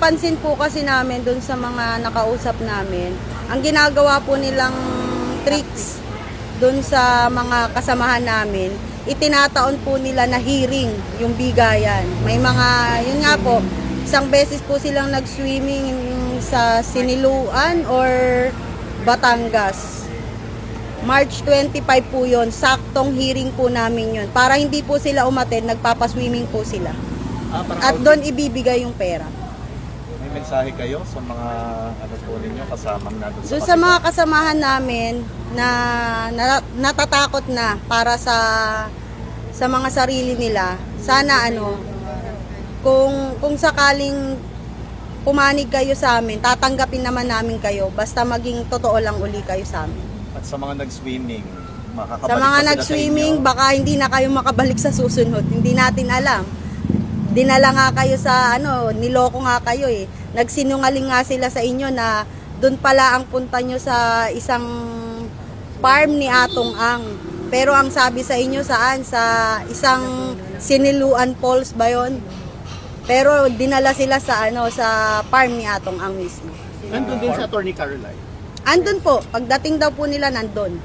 napansin po kasi namin dun sa mga nakausap namin, ang ginagawa po nilang tricks dun sa mga kasamahan namin, itinataon po nila na hearing yung bigayan. May mga, yun nga po, isang beses po silang nag-swimming sa Siniluan or Batangas. March 25 po yun, saktong hearing po namin yun. Para hindi po sila umattend, nagpapaswimming po sila. At doon ibibigay yung pera. May mensahe kayo sa mga ano po ninyo kasamang natin So sa mga kasamahan namin na natatakot na para sa mga sarili nila, sana kung sakaling pumanig kayo sa amin, tatanggapin naman namin kayo, basta maging totoo lang uli kayo sa amin. At sa mga nag-swimming, makakabalik Sa mga ba sila nag-swimming, sa inyo? baka hindi na kayo makabalik sa susunod. Hindi natin alam. Dinala nga kayo sa niloko nga kayo eh. Nagsinungaling nga sila sa inyo na doon pala ang punta nyo sa isang farm ni Atong Ang. Pero ang sabi sa inyo saan? Sa isang Siniluan Falls ba yun? Pero dinala sila sa sa farm ni Atong Ang mismo. Nandun din sa Attorney Caroline. Andun po, pagdating daw po nila nandun.